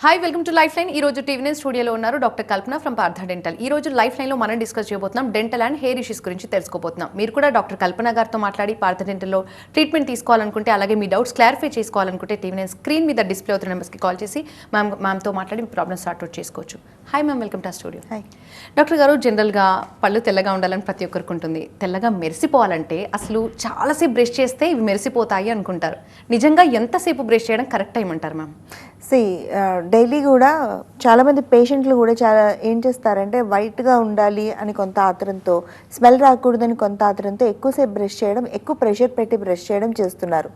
Hi welcome to life line. ఈ రోజు TV స్టూడియోలో ఉన్నారు doctor Kalpana from Partha dental. ఈ రోజు లైఫ్ లైన్లో మనం డిస్కస్ చేయబోతున్నాం డెంటల్ అండ్ హెయిర్ ఇష్యూస్ గురించి తెలుసుకోబోతున్నాం. మీరు కూడా డాక్టర్ కల్పన గారితో మాట్లాడి పార్థ డెంటల్లో ట్రీట్మెంట్ తీసుకోవాలనుకుంటే, అలాగే మీ డౌట్స్ క్లారిఫై చేసుకోవాలనుకుంటే టీవీ స్క్రీన్ మీద డిస్ప్లే అవుతున్న నెంబర్స్కి కాల్ చేసి మ్యామ్తో మాట్లాడి మీ ప్రాబ్లమ్ సార్ట్ అవుట్ చేసుకోవచ్చు. Hi ma'am, welcome to studio. Hi doctor గారు, జనరల్గా పళ్ళు తెల్లగా ఉండాలని ప్రతి ఒక్కరికి ఉంటుంది. తెల్లగా మెరిసిపోవాలంటే అసలు చాలాసేపు బ్రష్ చేస్తే ఇవి మెరిసిపోతాయి అనుకుంటారు. నిజంగా ఎంతసేపు బ్రష్ చేయడం కరెక్ట్ టైం అంటారు మ్యామ్? డైలీ కూడా చాలామంది పేషెంట్లు కూడా చాలా ఏం చేస్తారంటే వైట్గా ఉండాలి అని కొంత ఆత్రంతో, స్మెల్ రాకూడదని కొంత ఆత్రంతో ఎక్కువసేపు బ్రష్ చేయడం, ఎక్కువ ప్రెషర్ పెట్టి బ్రష్ చేయడం చేస్తున్నారు.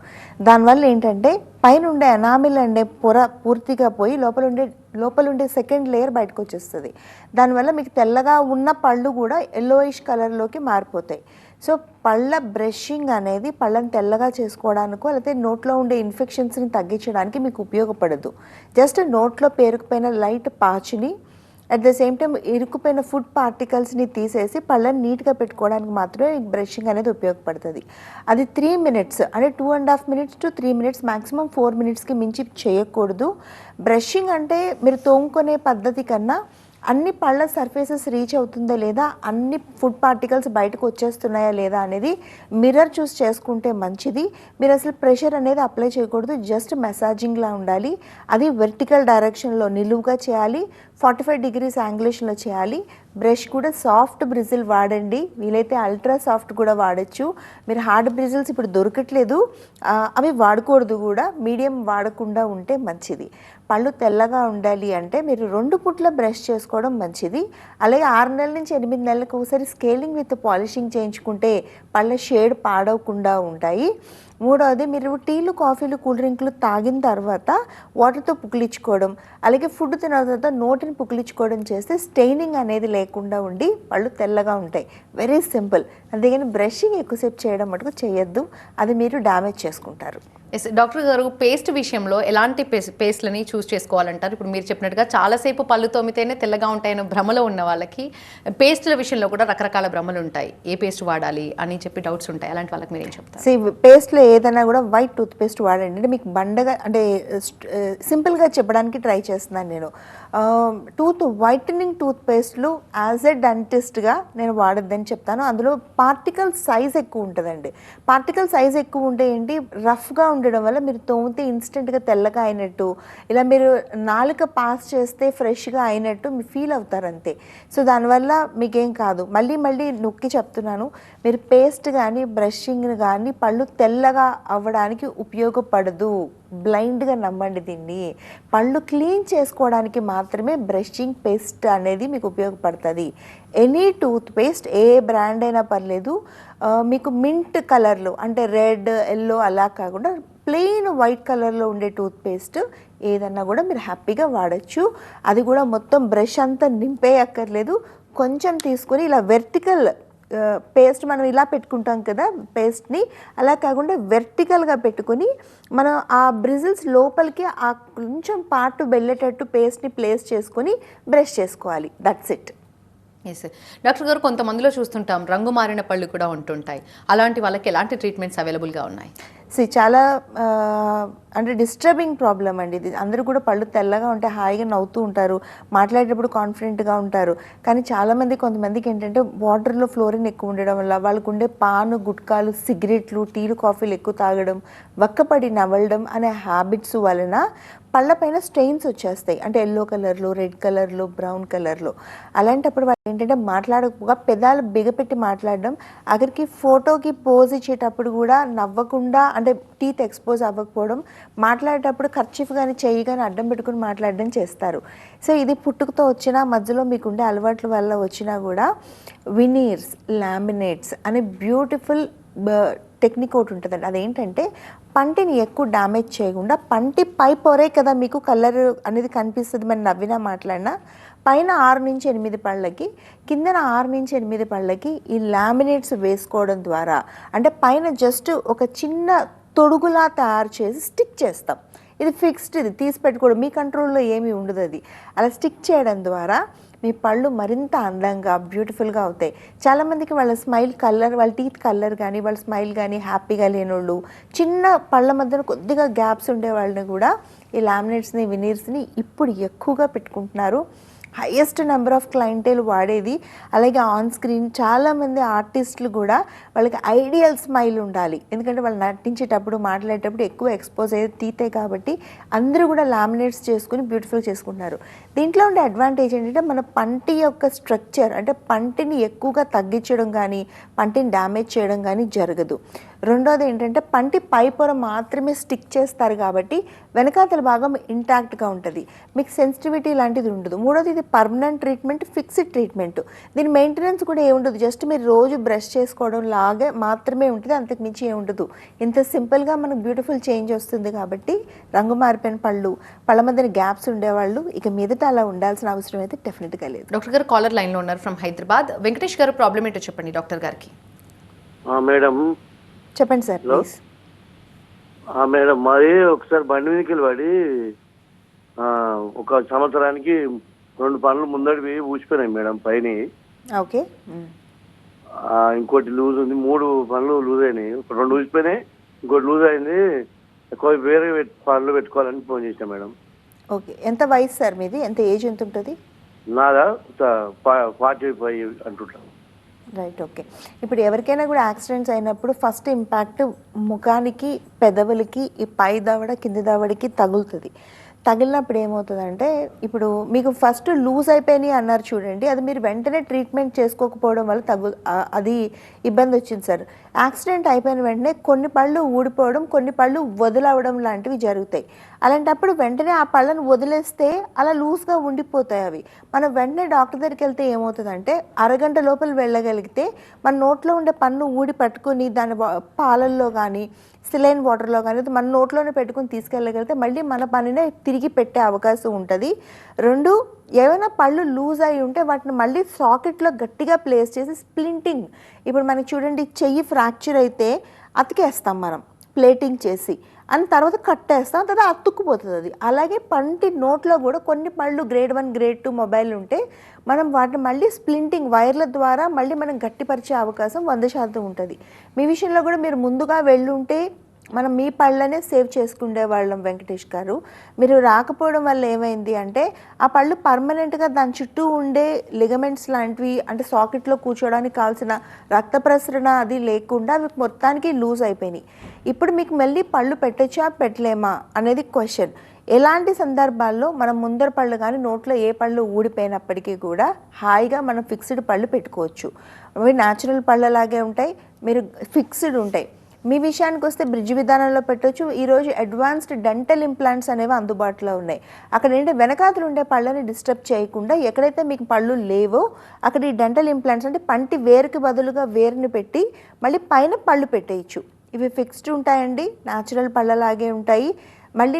దానివల్ల ఏంటంటే పైన ఉండే ఎనామిల్ అండే పొర పూర్తిగా పోయి లోపల ఉండే సెకండ్ లేయర్ బయటకు వచ్చేస్తుంది. దానివల్ల మీకు తెల్లగా ఉన్న పళ్ళు కూడా ఎల్లోయిష్ కలర్లోకి మారిపోతాయి. సో పళ్ళ బ్రషింగ్ అనేది పళ్ళని తెల్లగా చేసుకోవడానికో లేకపోతే నోట్లో ఉండే ఇన్ఫెక్షన్స్ని తగ్గించడానికి మీకు ఉపయోగపడదు. జస్ట్ నోట్లో పేరుకుపోయిన లైట్ పాచుని అట్ ద సేమ్ టైం ఇరుకుపోయిన ఫుడ్ పార్టికల్స్ని తీసేసి పళ్ళని నీట్గా పెట్టుకోవడానికి మాత్రమే బ్రషింగ్ అనేది ఉపయోగపడుతుంది. అది 3 minutes అంటే 2.5 minutes to 3 minutes, మ్యాక్సిమం 4 minutesకి మించి చేయకూడదు. బ్రషింగ్ అంటే మీరు తోముకునే పద్ధతి కన్నా అన్ని పళ్ళ సర్ఫేసెస్ రీచ్ అవుతుందా లేదా, అన్ని ఫుడ్ పార్టికల్స్ బయటకు వచ్చేస్తున్నాయా లేదా అనేది మిర్రర్ చూస్ చేసుకుంటే మంచిది. మీరు అసలు ప్రెషర్ అనేది అప్లై చేయకూడదు, జస్ట్ మెసాజింగ్లా ఉండాలి. అది వెర్టికల్ డైరెక్షన్లో నిలువుగా చేయాలి, 45 degrees యాంగులేషన్లో చేయాలి. బ్రష్ కూడా సాఫ్ట్ బ్రిజిల్ వాడండి, వీలైతే అల్ట్రా సాఫ్ట్ కూడా వాడచ్చు. మీరు హార్డ్ బ్రిజిల్స్ ఇప్పుడు దొరకట్లేదు, అవి వాడకూడదు కూడా, మీడియం వాడకుండా ఉంటే మంచిది. పళ్ళు తెల్లగా ఉండాలి అంటే మీరు 2 పూట్ల బ్రష్ చేసుకోవడం మంచిది. అలాగే 6 నెలల నుంచి 8 నెలలకు ఒకసారి స్కేలింగ్ విత్ పాలిషింగ్ చేయించుకుంటే పళ్ళ షేడ్ పాడవకుండా ఉంటాయి. మూడవది, మీరు టీలు, కాఫీలు, కూల్ డ్రింక్లు తాగిన తర్వాత వాటర్తో పుక్కిలించుకోవడం, అలాగే ఫుడ్ తిన్న తర్వాత నోటిని పుక్కిలించుకోవడం చేస్తే స్టెయినింగ్ అనేది లేకుండా ఉండి పళ్ళు తెల్లగా ఉంటాయి. Very simple. అంతేగాని బ్రషింగ్ ఎక్కువసేపు చేయడం మటుకు చేయొద్దు, అది మీరు డ్యామేజ్ చేసుకుంటారు. ఎస్ డాక్టర్ గారు, పేస్ట్ విషయంలో ఎలాంటి పేస్ట్లని చూస్ చేసుకోవాలంటారు? ఇప్పుడు మీరు చెప్పినట్టుగా చాలాసేపు పళ్ళు తోమితేనే తెల్లగా ఉంటాయని భ్రమలో ఉన్న వాళ్ళకి పేస్ట్ల విషయంలో కూడా రకరకాల భ్రమలు ఉంటాయి. ఏ పేస్ట్ వాడాలి అని చెప్పి డౌట్స్ ఉంటాయి. అలాంటి వాళ్ళకి మీరు ఏం చెప్తారు? పేస్ట్లో ఏదైనా కూడా వైట్ టూత్ పేస్ట్ వాడండి. అంటే మీకు బండగా అంటే సింపుల్గా చెప్పడానికి ట్రై చేస్తున్నాను నేను. వైటనింగ్ టూత్ పేస్ట్లు యాజ్ ఎ డెంటిస్ట్గా నేను వాడొద్దని చెప్తాను. అందులో పార్టికల్ సైజ్ ఎక్కువ ఉంటుందండి. పార్టికల్ సైజ్ ఎక్కువ ఉంటే ఏంటి, రఫ్గా ఉండడం వల్ల మీరు తోమితే ఇన్స్టెంట్గా తెల్లగా అయినట్టు, ఇలా మీరు నాలుక పాస్ చేస్తే ఫ్రెష్గా అయినట్టు మీరు ఫీల్ అవుతారు అంతే. సో దానివల్ల మీకేం కాదు. మళ్ళీ నొక్కి చెప్తున్నాను, మీరు పేస్ట్ కానీ బ్రషింగ్ కానీ పళ్ళు తెల్లగా అవ్వడానికి ఉపయోగపడదు. బ్లైండ్గా నమ్మండి దీన్ని. పళ్ళు క్లీన్ చేసుకోవడానికి మాత్రమే బ్రషింగ్ పేస్ట్ అనేది మీకు ఉపయోగపడుతుంది. ఎనీ టూత్ పేస్ట్ ఏ బ్రాండ్ అయినా పర్లేదు, మీకు మింట్ కలర్లో అంటే రెడ్, ఎల్లో అలా కాకుండా ప్లెయిన్ వైట్ కలర్లో ఉండే టూత్ పేస్ట్ ఏదన్నా కూడా మీరు హ్యాపీగా వాడచ్చు. అది కూడా మొత్తం బ్రష్ అంతా నింపేయక్కర్లేదు. కొంచెం తీసుకొని ఇలా వెర్టికల్ పేస్ట్ మనం ఇలా పెట్టుకుంటాం కదా పేస్ట్ని, అలా కాకుండా వెర్టికల్గా పెట్టుకొని మనం ఆ బ్రిజిల్స్ లోపలికి ఆ కొంచెం పార్ట్ వెళ్ళేటట్టు పేస్ట్ని ప్లేస్ చేసుకొని బ్రష్ చేసుకోవాలి. That's it. ఎస్ డాక్టర్ గారు, కొంతమందిలో చూస్తుంటాం రంగు మారిన పళ్ళు కూడా ఉంటుంటాయి. అలాంటి వాళ్ళకి ఎలాంటి ట్రీట్మెంట్స్ అవైలబుల్గా ఉన్నాయి? చాలా అంటే డిస్టర్బింగ్ ప్రాబ్లం అండి ఇది. అందరూ కూడా పళ్ళు తెల్లగా ఉంటే హాయిగా నవ్వుతూ ఉంటారు, మాట్లాడేటప్పుడు కాన్ఫిడెంట్గా ఉంటారు. కానీ కొంతమందికి ఏంటంటే వాటర్లో ఫ్లోరిన్ ఎక్కువ ఉండడం వల్ల, వాళ్ళకు ఉండే పాను, గుట్కాలు, సిగరెట్లు, టీలు, కాఫీలు ఎక్కువ తాగడం, వక్కపడి నవ్వడం అనే హ్యాబిట్స్ వలన పళ్ళపైన స్టెయిన్స్ వచ్చేస్తాయి. అంటే ఎల్లో కలర్లో, రెడ్ కలర్లో, బ్రౌన్ కలర్లో. అలాంటప్పుడు వాళ్ళు ఏంటంటే మాట్లాడకపోగా పెదాలు బిగపెట్టి మాట్లాడడం, ఆఖరికి ఫోటోకి పోజ్ ఇచ్చేటప్పుడు కూడా నవ్వకుండా, అంటే టీత్ ఎక్స్పోజ్ అవ్వకపోవడం, మాట్లాడేటప్పుడు కర్చీఫ్ కానీ చెయ్యి కానీ అడ్డం పెట్టుకుని మాట్లాడడం చేస్తారు. సో ఇది పుట్టుకతో వచ్చినా, మధ్యలో మీకుండే అలవాట్ల వల్ల వచ్చినా కూడా వినీర్స్, లామినేట్స్ అనే బ్యూటిఫుల్ టెక్నిక్ ఒకటి ఉంటుందండి. అదేంటంటే పంటిని ఎక్కువ డ్యామేజ్ చేయకుండా, పంటి పై పొరే కదా మీకు కలర్ అనేది కనిపిస్తుంది మనం నవ్వినా మాట్లాడినా, పైన 6 నుంచి 8 పళ్ళకి, కిందన 6 నుంచి 8 పళ్ళకి ఈ లామినేట్స్ వేసుకోవడం ద్వారా, అంటే పైన జస్ట్ ఒక చిన్న తొడుగులా తయారు చేసి స్టిక్ చేస్తాం. ఇది ఫిక్స్డ్, ఇది తీసి పెట్టుకోవడం మీ కంట్రోల్లో ఏమీ ఉండదు. అది అలా స్టిక్ చేయడం ద్వారా మీ పళ్ళు మరింత అందంగా బ్యూటిఫుల్గా అవుతాయి. చాలామందికి వాళ్ళ స్మైల్ కలర్, వాళ్ళ టీత్ కలర్ కానీ వాళ్ళ స్మైల్ కానీ హ్యాపీగా లేనోళ్ళు, చిన్న పళ్ళ మధ్యన కొద్దిగా గ్యాప్స్ ఉండే వాళ్ళని కూడా ఈ లామినేట్స్ని వినీర్స్ని ఇప్పుడు ఎక్కువగా పెట్టుకుంటున్నారు. హైయెస్ట్ నెంబర్ ఆఫ్ క్లయింటేల్ వాడేది. అలాగే ఆన్ స్క్రీన్ చాలామంది ఆర్టిస్టులు కూడా వాళ్ళకి ఐడియల్ స్మైల్ ఉండాలి, ఎందుకంటే వాళ్ళు నటించేటప్పుడు మాట్లాడేటప్పుడు ఎక్కువ ఎక్స్పోజ్ అయ్యేది తీతే కాబట్టి అందరూ కూడా లామినేట్స్ చేసుకుని బ్యూటిఫుల్ చేసుకుంటున్నారు. దీంట్లో ఉండే అడ్వాంటేజ్ ఏంటంటే మన పంటి యొక్క స్ట్రక్చర్, అంటే పంటిని ఎక్కువగా తగ్గించడం కానీ పంటిని డ్యామేజ్ చేయడం కానీ జరగదు. రెండోది ఏంటంటే పంటి పై పొర మాత్రమే స్టిక్ చేస్తారు కాబట్టి వెనకాతల భాగం ఇంటాక్ట్గా ఉంటుంది, మీకు సెన్సిటివిటీ లాంటిది ఉండదు. మూడోది ఇది పర్మనెంట్ ట్రీట్మెంట్, ఫిక్స్డ్ ట్రీట్మెంట్. దీని మెయింటెనెన్స్ కూడా ఏముండదు, జస్ట్ మీరు రోజు బ్రష్ చేసుకోవడం లాగే మాత్రమే ఉంటుంది, అంతకు మించి ఏముండదు. ఇంత సింపుల్గా మనకు బ్యూటిఫుల్ చేంజ్ వస్తుంది కాబట్టి రంగు మారిపోయిన పళ్ళు, పళ్ళ మధ్యన గ్యాప్స్ ఉండేవాళ్ళు ఇక మీదట అలా ఉండాల్సిన అవసరం అయితే డెఫినెట్గా లేదు. డాక్టర్ గారు కాలర్ లైన్లో ఉన్నారు ఫ్రమ్ హైదరాబాద్. వెంకటేష్ గారు ప్రాబ్లం ఏంటో చెప్పండి డాక్టర్ గారికి. మేడం చెప్పండి సార్ ప్లీజ్. మేడం మరి ఒకసారి బండి మీదకి వెళ్ళి ఒక సంవత్సరానికి 2 పనులు ముందడివి ఊసిపోయినాయి మేడం పైన. ఓకే. ఇంకోటి లూజ్ ఉంది, 3 పనులు లూజ్ అయినాయి, 2 ఊసిపోయినాయి, ఇంకోటి లూజ్ అయింది. వేరే పనులు పెట్టుకోవాలని ఫోన్ చేసిన మేడం. ఓకే, ఎంత వయసు సార్ మీది, ఎంత ఏజ్ ఎంత ఉంటుంది? నాదా 45 అంటుంటాను. Right, okay. ఇప్పుడు ఎవరికైనా కూడా యాక్సిడెంట్స్ అయినప్పుడు ఫస్ట్ ఇంపాక్ట్ ముఖానికి, పెదవులకి, ఈ పై దవడ కింది దవడికి తగులుతుంది. తగిలినప్పుడు ఏమవుతుందంటే, ఇప్పుడు మీకు ఫస్ట్ లూజ్ అయిపోయినాయి అన్నారు చూడండి, అది మీరు వెంటనే ట్రీట్మెంట్ చేసుకోకపోవడం వల్ల అది ఇబ్బంది వచ్చింది సార్. యాక్సిడెంట్ అయిపోయిన వెంటనే కొన్ని పళ్ళు ఊడిపోవడం, కొన్ని పళ్ళు వదిలవడం లాంటివి జరుగుతాయి. అలాంటప్పుడు వెంటనే ఆ పళ్ళను వదిలేస్తే అలా లూజ్గా ఉండిపోతాయి అవి. మనం వెంటనే డాక్టర్ దగ్గరికి వెళ్తే ఏమవుతుందంటే, అరగంట లోపల వెళ్ళగలిగితే మన నోట్లో ఉండే పన్ను ఊడి పట్టుకుని దాని పాలల్లో కానీ సిలైన్ వాటర్లో కానీ మన నోట్లోనే పెట్టుకుని తీసుకెళ్ళగలిగితే మళ్ళీ మన పనినే తిరిగి పెట్టే అవకాశం ఉంటుంది. 2, ఏమైనా పళ్ళు లూజ్ అయి ఉంటే వాటిని మళ్ళీ సాకెట్లో గట్టిగా ప్లేస్ చేసి స్ప్లింటింగ్, ఇప్పుడు మనకి చూడండి చెయ్యి ఫ్రాక్చర్ అయితే అతికేస్తాం మనం ప్లేటింగ్ చేసి, అని తర్వాత కట్టేస్తాం, తర్వాత అతుక్కుపోతుంది అది. అలాగే పంటి నోట్లో కూడా కొన్ని పళ్ళు గ్రేడ్ 1 గ్రేడ్ 2 మొబైల్ ఉంటే మనం వాటిని మళ్ళీ స్ప్లింటింగ్ వైర్ల ద్వారా మళ్ళీ మనం గట్టిపరిచే అవకాశం 100% ఉంటుంది. మీ విషయంలో కూడా మీరు ముందుగా వెళ్ళుంటే మనం మీ పళ్ళనే సేవ్ చేసుకునే వాళ్ళం వెంకటేష్ గారు. మీరు రాకపోవడం వల్ల ఏమైంది అంటే, ఆ పళ్ళు పర్మనెంట్గా దాని చుట్టూ ఉండే లిగమెంట్స్ లాంటివి, అంటే సాకెట్లో కూర్చోడానికి కావాల్సిన రక్త ప్రసరణ అది లేకుండా మీకు మొత్తానికి లూజ్ అయిపోయినాయి. ఇప్పుడు మీకు మళ్ళీ పళ్ళు పెట్టచ్చా పెట్టలేమా అనేది క్వశ్చన్. ఎలాంటి సందర్భాల్లో మనం ముందర పళ్ళు కానీ నోట్లో ఏ పళ్ళు ఊడిపోయినప్పటికీ కూడా హాయిగా మనం ఫిక్స్డ్ పళ్ళు పెట్టుకోవచ్చు. అవి న్యాచురల్ పళ్ళలాగే ఉంటాయి, మీరు ఫిక్స్డ్ ఉంటాయి. మీ విషయానికి వస్తే బ్రిడ్జ్ విధానంలో పెట్టవచ్చు. ఈరోజు అడ్వాన్స్డ్ డెంటల్ ఇంప్లాంట్స్ అనేవి అందుబాటులో ఉన్నాయి. అక్కడ ఏంటంటే వెనకాతలు ఉండే పళ్ళని డిస్టర్బ్ చేయకుండా ఎక్కడైతే మీకు పళ్ళు లేవో అక్కడ ఈ డెంటల్ ఇంప్లాంట్స్, అంటే పంటి వేరుకి బదులుగా వేరుని పెట్టి మళ్ళీ పైన పళ్ళు పెట్టేయచ్చు. ఇవి ఫిక్స్డ్ ఉంటాయండి, న్యాచురల్ పళ్ళలాగే ఉంటాయి. మళ్ళీ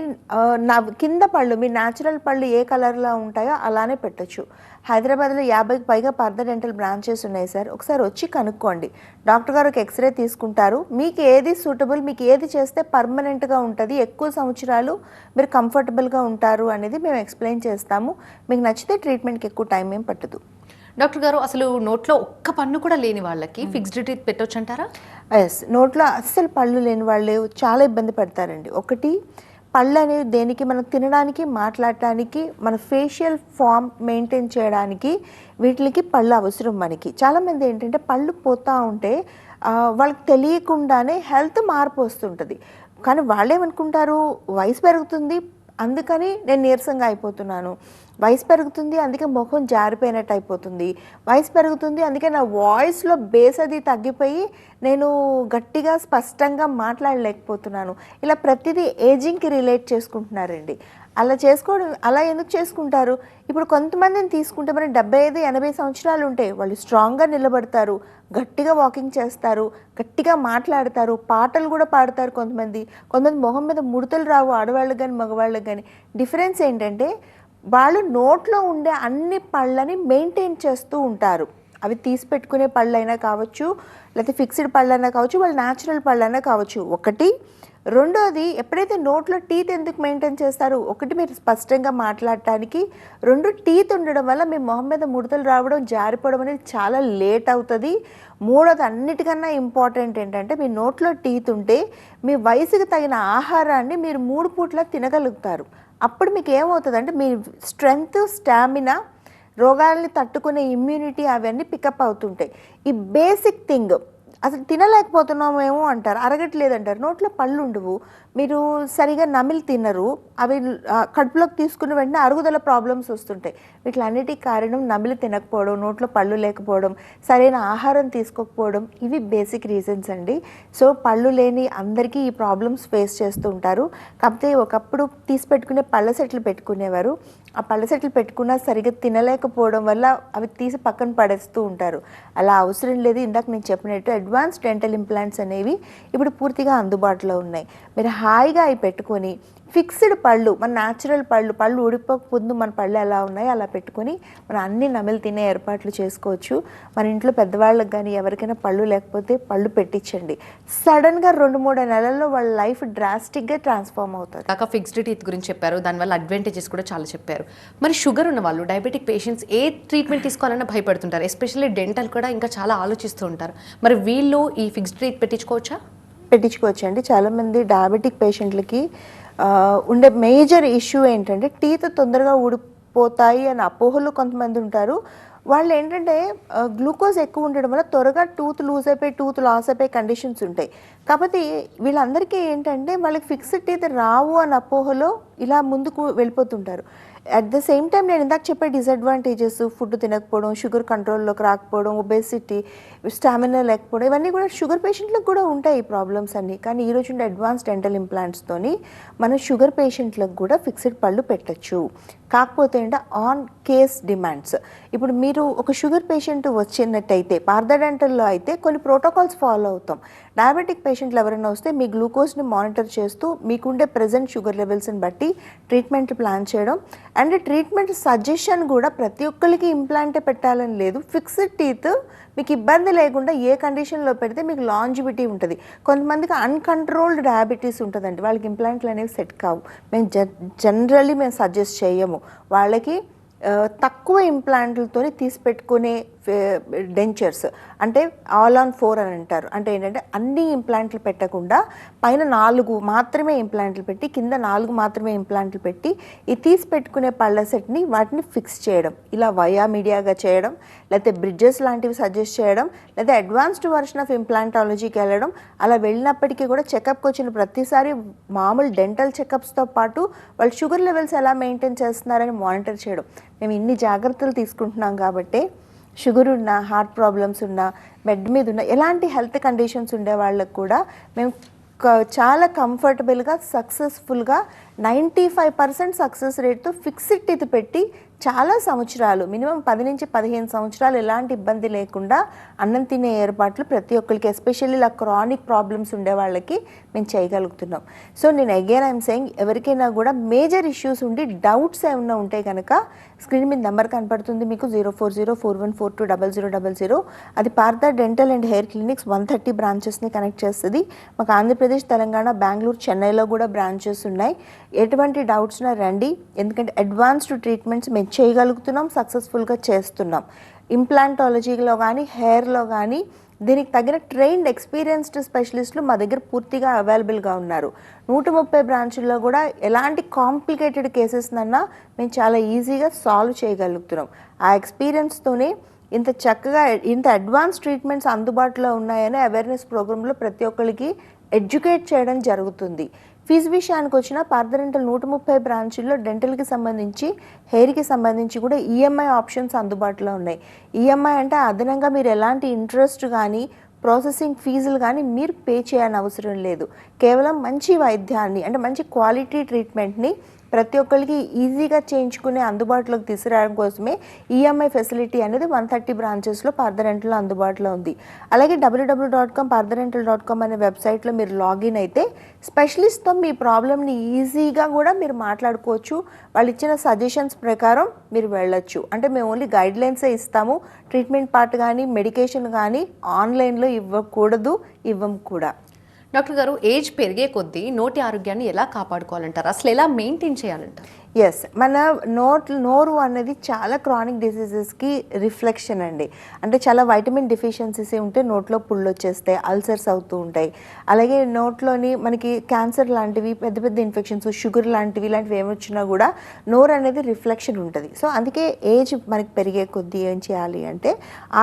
కింద పళ్ళు మీ న్యాచురల్ పళ్ళు ఏ కలర్లో ఉంటాయో అలానే పెట్టచ్చు. హైదరాబాద్లో 50కి పైగా పార్థ డెంటల్ బ్రాంచెస్ ఉన్నాయి సార్. ఒకసారి వచ్చి కనుక్కోండి. డాక్టర్ గారు ఒక ఎక్స్రే తీసుకుంటారు, మీకు ఏది సూటబుల్, మీకు ఏది చేస్తే పర్మనెంట్గా ఉంటుంది, ఎక్కువ సంవత్సరాలు మీరు కంఫర్టబుల్గా ఉంటారు అనేది మేము ఎక్స్ప్లెయిన్ చేస్తాము. మీకు నచ్చితే ట్రీట్మెంట్కి ఎక్కువ టైం ఏం పట్టదు. డాక్టర్ గారు, అసలు నోట్లో ఒక్క పన్ను కూడా లేని వాళ్ళకి ఫిక్స్డ్ టీత్ పెట్టొచ్చు అంటారా? ఎస్, నోట్లో అస్సలు పళ్ళు లేని వాళ్ళు చాలా ఇబ్బంది పడతారండి. ఒకటి, పళ్ళు అనేవి దేనికి, మనం తినడానికి, మాట్లాడటానికి, మన ఫేషియల్ ఫామ్ మెయింటైన్ చేయడానికి వీటికి పళ్ళు అవసరం మనకి. చాలామంది ఏంటంటే పళ్ళు పోతూ ఉంటే వాళ్ళకి తెలియకుండానే హెల్త్ మార్పు వస్తుంటుంది. కానీ వాళ్ళేమనుకుంటారు, వయసు పెరుగుతుంది అందుకని నేను నీరసంగా అయిపోతున్నాను, వయసు పెరుగుతుంది అందుకే ముఖం జారిపోయినట్టు అయిపోతుంది, వయసు పెరుగుతుంది అందుకే నా వాయిస్లో బేస్ అది తగ్గిపోయి నేను గట్టిగా స్పష్టంగా మాట్లాడలేకపోతున్నాను, ఇలా ప్రతిదీ ఏజింగ్కి రిలేట్ చేసుకుంటున్నారండి. అలా ఎందుకు చేసుకుంటారు? ఇప్పుడు కొంతమందిని తీసుకుంటే మనం 75-80 సంవత్సరాలు ఉంటే వాళ్ళు స్ట్రాంగ్గా నిలబడతారు, గట్టిగా వాకింగ్ చేస్తారు, గట్టిగా మాట్లాడతారు, పాటలు కూడా పాడతారు. కొంతమంది మొహం మీద ముడతలు రావు, ఆడవాళ్ళకి కానీ మగవాళ్ళకి కానీ. డిఫరెన్స్ ఏంటంటే వాళ్ళు నోట్లో ఉండే అన్ని పళ్ళని మెయింటైన్ చేస్తూ ఉంటారు. అవి తీసి పెట్టుకునే పళ్ళైనా కావచ్చు, లేకపోతే ఫిక్స్డ్ పళ్ళైనా కావచ్చు, వాళ్ళు న్యాచురల్ పళ్ళైనా కావచ్చు. ఒకటి. రెండోది, ఎప్పుడైతే నోట్లో టీత్ ఎందుకు మెయింటైన్ చేస్తారు? ఒకటి, మీరు స్పష్టంగా మాట్లాడటానికి. రెండు, టీత్ ఉండడం వల్ల మీ మొహం మీద ముడతలు రావడం, జారిపోవడం అనేది చాలా లేట్ అవుతుంది. మూడోది, అన్నిటికన్నా ఇంపార్టెంట్ ఏంటంటే, మీ నోట్లో టీత్ ఉంటే మీ వయసుకు తగిన ఆహారాన్ని మీరు 3 పూట్ల తినగలుగుతారు. అప్పుడు మీకు ఏమవుతుందంటే, మీ స్ట్రెంగ్త్, స్టామినా, రోగాల్ని తట్టుకునే ఇమ్యూనిటీ అవన్నీ పికప్ అవుతుంటాయి. ఈ బేసిక్ థింగ్ అసలు తినలేకపోతున్నామేమో అంటారు, అరగట్లేదంటారు. నోట్లో పళ్ళు ఉండవు, మీరు సరిగా నమిలి తినరు, అవి కడుపులోకి తీసుకున్న వెంటనే అరుగుదల ప్రాబ్లమ్స్ వస్తుంటాయి. వీటిలన్నిటికీ కారణం నమిలి తినకపోవడం, నోట్లో పళ్ళు లేకపోవడం, సరైన ఆహారం తీసుకోకపోవడం. ఇవి బేసిక్ రీజన్స్ అండి. సో పళ్ళు లేని అందరికీ ఈ ప్రాబ్లమ్స్ ఫేస్ చేస్తూ ఉంటారు. కాకపోతే ఒకప్పుడు తీసి పెట్టుకునే పళ్ళ సెట్లు పెట్టుకునేవారు. ఆ పళ్ళ సెట్లు పెట్టుకున్నా సరిగ్గా తినలేకపోవడం వల్ల అవి తీసి పక్కన పడేస్తూ ఉంటారు. అలా అవసరం లేదు. ఇందాక నేను చెప్పినట్టు అడ్వాన్స్ డెంటల్ ఇంప్లాంట్స్ అనేవి ఇప్పుడు పూర్తిగా అందుబాటులో ఉన్నాయి. మీరు హాయిగా అవి పెట్టుకొని ఫిక్స్డ్ పళ్ళు, మన న్యాచురల్ పళ్ళు ఊడిపోకముందు మన పళ్ళు ఎలా ఉన్నాయో అలా పెట్టుకొని మనం అన్ని నమిలి తినే ఏర్పాట్లు చేసుకోవచ్చు. మన ఇంట్లో పెద్దవాళ్ళకి కానీ ఎవరికైనా పళ్ళు లేకపోతే పళ్ళు పెట్టించండి. సడన్గా 2-3 నెలల్లో వాళ్ళ లైఫ్ డ్రాస్టిక్గా ట్రాన్స్ఫార్మ్ అవుతుంది. కాక ఫిక్స్డ్ టీత్ గురించి చెప్పారు, దానివల్ల అడ్వాంటేజెస్ కూడా చాలా చెప్పారు. మరి షుగర్ ఉన్న వాళ్ళు, డయాబెటిక్ పేషెంట్స్ ఏ ట్రీట్మెంట్ తీసుకోవాలన్నా భయపడుతుంటారు, ఎస్పెషల్లీ డెంటల్ కూడా ఇంకా చాలా ఆలోచిస్తూ ఉంటారు. మరి వీళ్ళు ఈ ఫిక్స్డ్ టీత్ పెట్టించుకోవచ్చండి. చాలామంది డయాబెటిక్ పేషెంట్లకి ఉండే మేజర్ ఇష్యూ ఏంటంటే, టీత్ తొందరగా ఊడిపోతాయి అని అపోహలు కొంతమంది ఉంటారు. వాళ్ళు ఏంటంటే గ్లూకోజ్ ఎక్కువ ఉండడం వల్ల త్వరగా టూత్ లూజ్ అయిపోయి, టూత్ లాస్ అయిపోయే కండిషన్స్ ఉంటాయి. కాకపోతే వీళ్ళందరికీ ఏంటంటే వాళ్ళకి ఫిక్స్డ్ టీత్ రావు అని అపోహలో ఇలా ముందుకు వెళ్ళిపోతుంటారు. అట్ ద సేమ్ టైం నేను ఇందాక చెప్పే డిసడ్వాంటేజెస్, ఫుడ్ తినకపోవడం, షుగర్ కంట్రోల్లోకి రాకపోవడం, ఒబేసిటీ, స్టామినా లేకపోవడం, ఇవన్నీ కూడా షుగర్ పేషెంట్లకు కూడా ఉంటాయి ఈ ప్రాబ్లమ్స్ అన్నీ. కానీ ఈరోజు ఉండే అడ్వాన్స్ డెంటల్ ఇంప్లాంట్స్తోని మనం షుగర్ పేషెంట్లకు కూడా ఫిక్స్డ్ పళ్ళు పెట్టచ్చు. కాకపోతే అంటే ఆన్ కేస్ డిమాండ్స్. ఇప్పుడు మీరు ఒక షుగర్ పేషెంట్ వచ్చినట్టయితే పార్థ డెంటల్లో అయితే కొన్ని ప్రోటోకాల్స్ ఫాలో అవుతాం. డయాబెటిక్ పేషెంట్లు ఎవరైనా వస్తే మీ గ్లూకోజ్ని మానిటర్ చేస్తూ మీకుండే ప్రెజెంట్ షుగర్ లెవెల్స్ని బట్టి ట్రీట్మెంట్ ప్లాన్ చేయడం, అండ్ ట్రీట్మెంట్ సజెషన్ కూడా ప్రతి ఒక్కరికి ఇంప్లాంటే పెట్టాలని లేదు. ఫిక్స్డ్ టీత్ మీకు ఇబ్బంది లేకుండా ఏ కండిషన్లో పెడితే మీకు లాంజివిటీ ఉంటుంది. కొంతమందికి అన్కంట్రోల్డ్ డయాబెటీస్ ఉంటుందండి, వాళ్ళకి ఇంప్లాంట్లు అనేవి సెట్ కావు. మేము జనరల్లీ మేము సజెస్ట్ చేయము. వాళ్ళకి తక్కువ ఇంప్లాంట్లతో తీసి పెట్టుకునే డెంచర్స్, అంటే ఆల్ ఆన్ 4 అని అంటారు. అంటే ఏంటంటే అన్ని ఇంప్లాంట్లు పెట్టకుండా పైన 4 మాత్రమే ఇంప్లాంట్లు పెట్టి, కింద 4 మాత్రమే ఇంప్లాంట్లు పెట్టి ఈ తీసి పెట్టుకునే పళ్ళ సెట్ని వాటిని ఫిక్స్ చేయడం, ఇలా వయా మీడియాగా చేయడం, లేకపోతే బ్రిడ్జెస్ లాంటివి సజెస్ట్ చేయడం, లేదా అడ్వాన్స్డ్ వర్షన్ ఆఫ్ ఇంప్లాంటాలజీకి వెళ్ళడం. అలా వెళ్ళినప్పటికీ కూడా చెకప్కి వచ్చిన ప్రతిసారి మామూలు డెంటల్ చెకప్స్తో పాటు వాళ్ళు షుగర్ లెవెల్స్ ఎలా మెయింటైన్ చేస్తున్నారని మానిటర్ చేయడం. మేము ఇన్ని జాగ్రత్తలు తీసుకుంటున్నాం కాబట్టి షుగర్ ఉన్న, హార్ట్ ప్రాబ్లమ్స్ ఉన్న, బెడ్ మీద ఉన్న, ఎలాంటి హెల్త్ కండిషన్స్ ఉండే వాళ్ళకు కూడా మేము చాలా కంఫర్టబుల్గా, సక్సెస్ఫుల్గా 95% సక్సెస్ రేట్తో ఫిక్స్డ్ టీత్ పెట్టి చాలా సంవత్సరాలు, మినిమం 10 నుంచి 15 సంవత్సరాలు ఎలాంటి ఇబ్బంది లేకుండా అన్నం తినే ఏర్పాట్లు ప్రతి ఒక్కరికి, ఎస్పెషల్లీ ఇలా క్రానిక్ ప్రాబ్లమ్స్ ఉండే వాళ్ళకి మేము చేయగలుగుతున్నాం. సో నేను అగైన్ ఐఎమ్ సెయింగ్, ఎవరికైనా కూడా మేజర్ ఇష్యూస్ ఉండి డౌట్స్ ఏమైనా ఉంటే కనుక స్క్రీన్ మీద నెంబర్ కనపడుతుంది మీకు, 040414200000. అది Partha dental and hair clinics 130 బ్రాంచెస్ని కనెక్ట్ చేస్తుంది. మాకు ఆంధ్రప్రదేశ్, తెలంగాణ, బెంగళూరు, చెన్నైలో కూడా బ్రాంచెస్ ఉన్నాయి. ఎటువంటి డౌట్స్నా రండి, ఎందుకంటే అడ్వాన్స్డ్ ట్రీట్మెంట్స్ మేము చేయగలుగుతున్నాం, సక్సెస్ఫుల్గా చేస్తున్నాం. ఇంప్లాంటాలజీలో కానీ, హెయిర్లో కానీ దీనికి తగిన ట్రైన్డ్, ఎక్స్పీరియన్స్డ్ స్పెషలిస్టులు మా దగ్గర పూర్తిగా అవైలబుల్గా ఉన్నారు. 130 బ్రాంచుల్లో కూడా ఎలాంటి కాంప్లికేటెడ్ కేసెస్నన్నా మేము చాలా ఈజీగా సాల్వ్ చేయగలుగుతున్నాం. ఆ ఎక్స్పీరియన్స్తోనే ఇంత చక్కగా, ఇంత అడ్వాన్స్ ట్రీట్మెంట్స్ అందుబాటులో ఉన్నాయని అవేర్నెస్ ప్రోగ్రాంలో ప్రతి ఒక్కరికి ఎడ్యుకేట్ చేయడం జరుగుతుంది. ఫీజు విషయానికి వచ్చిన పార్థ డెంటల్ 130 బ్రాంచుల్లో డెంటల్కి సంబంధించి, హెయిర్కి సంబంధించి కూడా ఈఎంఐ ఆప్షన్స్ అందుబాటులో ఉన్నాయి. ఈఎంఐ అంటే అదనంగా మీరు ఎలాంటి ఇంట్రెస్ట్ కానీ, ప్రాసెసింగ్ ఫీజులు కానీ మీరు పే చేయని అవసరం లేదు. కేవలం మంచి వైద్యాన్ని, అంటే మంచి క్వాలిటీ ట్రీట్మెంట్ని ప్రతి ఒక్కరికి ఈజీగా చేయించుకునే అందుబాటులోకి తీసుకురావడం కోసమే ఈఎంఐ ఫెసిలిటీ అనేది 130 బ్రాంచెస్లో పార్థడెంటల్లో అందుబాటులో ఉంది. అలాగే www.parthdental.com అనే వెబ్సైట్లో మీరు లాగిన్ అయితే స్పెషలిస్ట్తో మీ ప్రాబ్లమ్ని ఈజీగా కూడా మీరు మాట్లాడుకోవచ్చు. వాళ్ళు ఇచ్చిన సజెషన్స్ ప్రకారం మీరు వెళ్ళొచ్చు. అంటే మేము ఓన్లీ గైడ్ లైన్సే ఇస్తాము, ట్రీట్మెంట్ పార్ట్ కానీ మెడికేషన్ కానీ ఆన్లైన్లో ఇవ్వకూడదు, ఇవ్వం కూడా. డాక్టర్ గారు, ఏజ్ పెరిగే కొద్దీ నోటి ఆరోగ్యాన్ని ఎలా కాపాడుకోవాలంటారు, అసలు ఎలా మెయింటైన్ చేయాలంటారు? ఎస్, మన నోరు అనేది చాలా క్రానిక్ డిసీజెస్కి రిఫ్లెక్షన్ అండి. అంటే చాలా వైటమిన్ డిఫిషియన్సీస్ ఉంటే నోట్లో పుళ్ళు వచ్చేస్తాయి, అల్సర్స్ అవుతూ ఉంటాయి. అలాగే నోట్లోని మనకి క్యాన్సర్ లాంటివి, పెద్ద పెద్ద ఇన్ఫెక్షన్స్, షుగర్ లాంటివి ఇలాంటివి ఏమొచ్చినా కూడా నోరు అనేది రిఫ్లెక్షన్ ఉంటుంది. సో అందుకే ఏజ్ మనకి పెరిగే కొద్దీ ఏం చేయాలి అంటే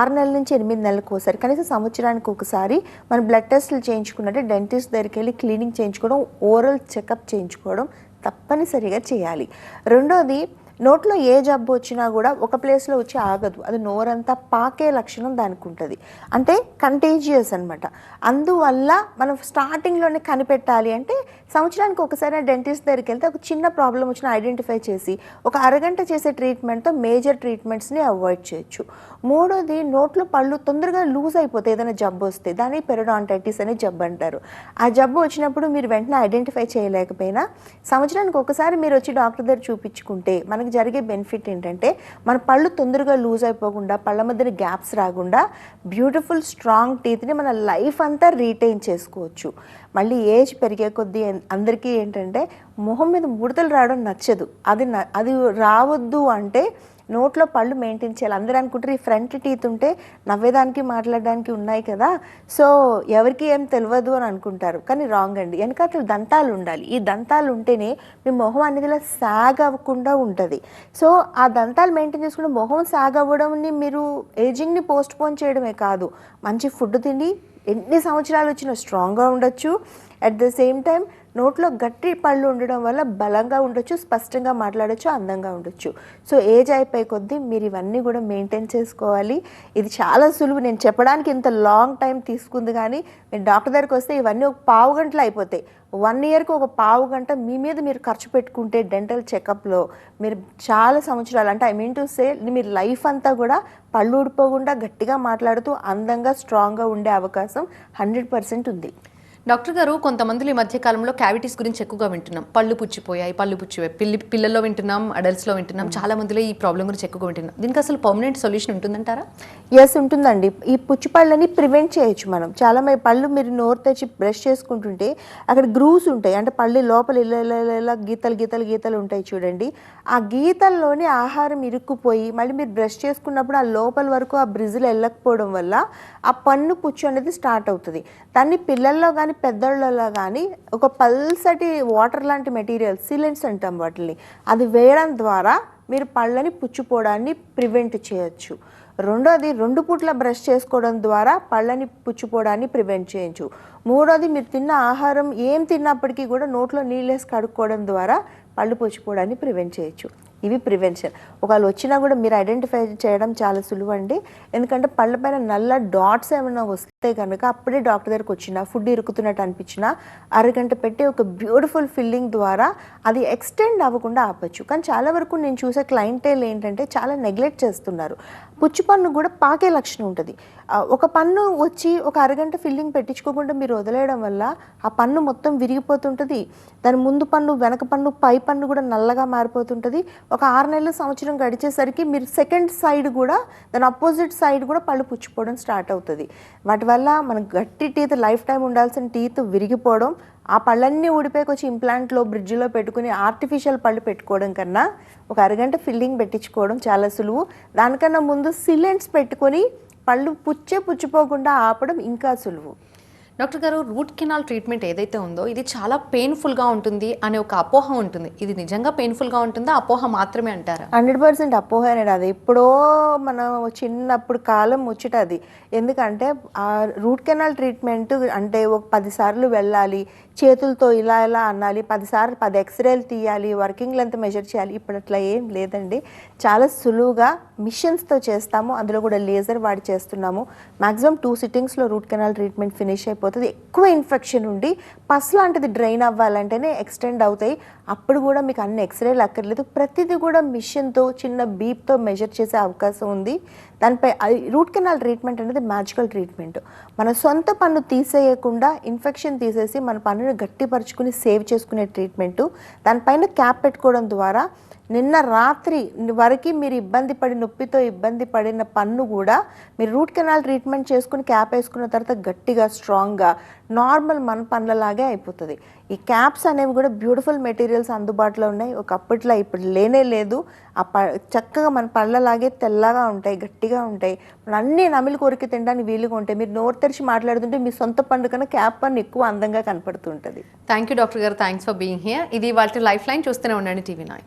6 నెలల నుంచి 8 నెలలకు ఒకసారి, కనీసం సంవత్సరానికి ఒకసారి మన బ్లడ్ టెస్టులు చేయించుకున్నట్టే డెంటిస్ట్ దగ్గరికి వెళ్ళి క్లీనింగ్ చేయించుకోవడం, ఓరల్ చెకప్ చేయించుకోవడం తప్పనిసరిగా చేయాలి. రెండోది, నోట్లో ఏ జబ్బు వచ్చినా కూడా ఒక ప్లేస్లో వచ్చి ఆగదు, అది నోరంతా పాకే లక్షణం దానికి ఉంటుంది. అంటే కంటేజియస్ అనమాట. అందువల్ల మనం స్టార్టింగ్లోనే కనిపెట్టాలి అంటే సంవత్సరానికి ఒకసారి డెంటిస్ట్ దగ్గరికి వెళ్తే ఒక చిన్న ప్రాబ్లం వచ్చినా ఐడెంటిఫై చేసి ఒక అరగంట చేసే ట్రీట్మెంట్తో మేజర్ ట్రీట్మెంట్స్ని అవాయిడ్ చేయొచ్చు. మూడోది, నోట్లో పళ్ళు తొందరగా లూజ్ అయిపోతే ఏదైనా జబ్బు వస్తే దాన్ని పెరిడాంటైటిస్ అనే జబ్బు అంటారు. ఆ జబ్బు వచ్చినప్పుడు మీరు వెంటనే ఐడెంటిఫై చేయలేకపోయినా సంవత్సరానికి ఒకసారి మీరు వచ్చి డాక్టర్ దగ్గర చూపించుకుంటే మనకి జరిగే బెనిఫిట్ ఏంటంటే మన పళ్ళు తొందరగా లూజ్ అయిపోకుండా, పళ్ళ మధ్యన గ్యాప్స్ రాకుండా బ్యూటిఫుల్ స్ట్రాంగ్ టీత్ని మన లైఫ్ అంతా రీటైన్ చేసుకోవచ్చు. మళ్ళీ ఏజ్ పెరిగే కొద్దీ అందరికీ ఏంటంటే మొహం మీద ముడతలు రావడం నచ్చదు. అది రావద్దు అంటే నోట్లో పళ్ళు మెయింటైన్ చేయాలి. అందరూ అనుకుంటారు ఈ ఫ్రంట్ టీత్ ఉంటే నవ్వేదానికి మాట్లాడడానికి ఉన్నాయి కదా, సో ఎవరికి ఏం తెలియదు అని అనుకుంటారు. కానీ రాంగ్ అండి. వెనకాల దంతాలు ఉండాలి. ఈ దంతాలు ఉంటేనే మీ మొహం అనేది ఇలా సాగ్ అవ్వకుండా ఉంటుంది. సో ఆ దంతాలు మెయింటైన్ చేసుకుంటే మొహం సాగ్ అవ్వడంని మీరు ఏజింగ్ని పోస్ట్ పోన్ చేయడమే కాదు, మంచి ఫుడ్ తిని ఎన్ని సంవత్సరాలు వచ్చినా స్ట్రాంగ్గా ఉండొచ్చు. అట్ ద సేమ్ టైం నోట్లో గట్టి పళ్ళు ఉండడం వల్ల బలంగా ఉండొచ్చు, స్పష్టంగా మాట్లాడచ్చు, అందంగా ఉండొచ్చు. సో ఏజ్ అయిపోయే కొద్దీ మీరు ఇవన్నీ కూడా మెయింటైన్ చేసుకోవాలి. ఇది చాలా సులువు. నేను చెప్పడానికి ఇంత లాంగ్ టైం తీసుకుంది, కానీ మీరు డాక్టర్ దగ్గరికి వస్తే ఇవన్నీ ఒక పావు గంటలో అయిపోతాయి. 1 ఇయర్కి ఒక పావు గంట మీ మీద మీరు ఖర్చు పెట్టుకుంటే డెంటల్ చెకప్లో మీరు చాలా సంవత్సరాలు, అంటే ఐ మీన్ టు సే మీరు లైఫ్ అంతా కూడా పళ్ళు ఊడిపోకుండా గట్టిగా మాట్లాడుతూ అందంగా స్ట్రాంగ్గా ఉండే అవకాశం 100% ఉంది. డాక్టర్ గారు, కొంతమంది ఈ మధ్య కాలంలో క్యావిటీస్ గురించి ఎక్కువగా వింటున్నాం. పళ్ళు పుచ్చిపోయాయి. పిల్లల్లో వింటున్నాం, అడల్ట్స్లో వింటున్నాం. చాలా మందిలో ఈ ప్రాబ్లం గురించి ఎక్కువగా వింటున్నాం. దీనికి అసలు పర్మనెంట్ సొల్యూషన్ ఉంటుందంటారా? ఎస్, ఉంటుందండి. ఈ పుచ్చిపళ్ళని ప్రివెంట్ చేయొచ్చు మనం. చాలా మంది పళ్ళు మీరు నోరు తెచ్చి బ్రష్ చేసుకుంటుంటే అక్కడ గ్రూవ్స్ ఉంటాయి, అంటే పళ్ళు లోపల ఇలా గీతలు ఉంటాయి చూడండి. ఆ గీతల్లోని ఆహారం ఇరుక్కుపోయి మళ్ళీ మీరు బ్రష్ చేసుకున్నప్పుడు ఆ లోపల వరకు ఆ బ్రిజిల్ వెళ్ళకపోవడం వల్ల ఆ పన్ను పుచ్చు అనేది స్టార్ట్ అవుతుంది. దాన్ని పిల్లల్లో కానీ పెద్దళ్ళలో కానీ ఒక పల్సటి వాటర్ లాంటి మెటీరియల్, సీలెంట్స్ అంటాం వాటిని, అది వేయడం ద్వారా మీరు పళ్ళని పుచ్చిపోవడాన్ని ప్రివెంట్ చేయొచ్చు. రెండోది, 2 పూట్ల బ్రష్ చేసుకోవడం ద్వారా పళ్ళని పుచ్చిపోవడాన్ని ప్రివెంట్ చేయొచ్చు. మూడోది, మీరు తిన్న ఆహారం ఏం తిన్నప్పటికీ కూడా నోట్లో నీళ్ళేసి కడుక్కోవడం ద్వారా పళ్ళు పుచ్చిపోవడాన్ని ప్రివెంట్ చేయొచ్చు. ఇవి ప్రివెన్షన్. ఒకవేళ వచ్చినా కూడా మీరు ఐడెంటిఫై చేయడం చాలా సులువు అండి. ఎందుకంటే పళ్ళ పైన నల్ల డాట్స్ ఏమైనా వస్తే కనుక అప్పుడే డాక్టర్ దగ్గరకు వచ్చినా, ఫుడ్ ఇరుకుతున్నట్టు అనిపించినా అరగంట పెట్టి ఒక బ్యూటిఫుల్ ఫిల్లింగ్ ద్వారా అది ఎక్స్టెండ్ అవ్వకుండా ఆపచ్చు. కానీ చాలా వరకు నేను చూసే క్లయింటేల్ ఏంటంటే చాలా నెగ్లెక్ట్ చేస్తున్నారు. పుచ్చు పన్ను కూడా పాకే లక్షణం ఉంటుంది. ఒక పన్ను వచ్చి ఒక అరగంట ఫిల్లింగ్ పెట్టించుకోకుండా మీరు వదిలేయడం వల్ల ఆ పన్ను మొత్తం విరిగిపోతుంటుంది. దాని ముందు పన్ను, వెనక పన్ను, పై పన్ను కూడా నల్లగా మారిపోతుంటుంది. ఒక 6 నెలల సంవత్సరం గడిచేసరికి మీరు సెకండ్ సైడ్ కూడా, దాని అపోజిట్ సైడ్ కూడా పళ్ళు పుచ్చిపోవడం స్టార్ట్ అవుతుంది. వాటి వల్ల మనకు గట్టి టీత్, లైఫ్ టైం ఉండాల్సిన టీత్ విరిగిపోవడం, ఆ పళ్ళన్నీ ఊడిపోయి ఇంప్లాంట్లో బ్రిడ్జ్లో పెట్టుకుని ఆర్టిఫిషియల్ పళ్ళు పెట్టుకోవడం కన్నా ఒక అరగంట ఫిల్లింగ్ పెట్టించుకోవడం చాలా సులువు. దానికన్నా ముందు సిలెంట్స్ పెట్టుకొని పళ్ళు పుచ్చిపోకుండా ఆపడం ఇంకా సులువు. డాక్టర్ గారు, రూట్ కెనాల్ ట్రీట్మెంట్ ఏదైతే ఉందో ఇది చాలా పెయిన్ఫుల్గా ఉంటుంది అనే ఒక అపోహ ఉంటుంది. ఇది నిజంగా పెయిన్ఫుల్గా ఉంటుందా, అపోహ మాత్రమే అంటారా? 100% అపోహ అనేది. అది ఎప్పుడో మనం చిన్నప్పుడు కాలం ముచ్చట అది. ఎందుకంటే ఆ రూట్ కెనాల్ ట్రీట్మెంట్ అంటే ఒక 10 సార్లు వెళ్ళాలి, చేతులతో ఇలా అనాలి, 10 సార్లు 10 ఎక్స్రేలు తీయాలి, వర్కింగ్ లెంత్ మెజర్ చేయాలి. ఇప్పుడు అట్లా ఏం లేదండి. చాలా సులువుగా మిషన్స్తో చేస్తాము, అందులో కూడా లేజర్ వాడి చేస్తున్నాము. మ్యాక్సిమం 2 సిట్టింగ్స్లో రూట్ కెనాల్ ట్రీట్మెంట్ ఫినిష్ అయిపోతుంది. అయిపోతుంది, ఎక్కువ ఇన్ఫెక్షన్ ఉండి పస్ లాంటిది డ్రైన్ అవ్వాలంటేనే ఎక్స్టెండ్ అవుతాయి. అప్పుడు కూడా మీకు అన్ని ఎక్స్రేలు అక్కర్లేదు, ప్రతిదీ కూడా మిషన్తో చిన్న బీప్తో మెజర్ చేసే అవకాశం ఉంది. దానిపై రూట్ కెనాల్ ట్రీట్మెంట్ అనేది మ్యాజికల్ ట్రీట్మెంట్. మన సొంత పన్ను తీసేయకుండా ఇన్ఫెక్షన్ తీసేసి మన పన్నును గట్టిపరుచుకుని సేవ్ చేసుకునే ట్రీట్మెంటు. దానిపైన క్యాప్ పెట్టుకోవడం ద్వారా నిన్న రాత్రి వరకు మీరు నొప్పితో ఇబ్బంది పడిన పన్ను కూడా మీరు రూట్ కెనాల్ ట్రీట్మెంట్ చేసుకుని క్యాప్ వేసుకున్న తర్వాత గట్టిగా స్ట్రాంగ్గా నార్మల్ మన పనులలాగే అయిపోతుంది. ఈ క్యాప్స్ అనేవి కూడా బ్యూటిఫుల్ మెటీరియల్స్ అందుబాటులో ఉన్నాయి. ఒకప్పట్లో ఇప్పుడు లేనే లేదు. చక్కగా మన పళ్ళలాగే తెల్లగా ఉంటాయి, గట్టిగా ఉంటాయి, అన్నీ నమిలి కొరికి తినడానికి వీలుగా ఉంటాయి. మీరు నోరు తెరిచి మాట్లాడుతుంటే మీ సొంత పన్ను కన్నా క్యాప్ పన్ను ఎక్కువ అందంగా కనపడుతుంటుంది. థ్యాంక్ యూ డాక్టర్ గారు, థ్యాంక్స్ ఫర్ బీయింగ్ హియర్. ఇది వాళ్ళ లైఫ్ లైన్. చూస్తూనే ఉండండి TV9.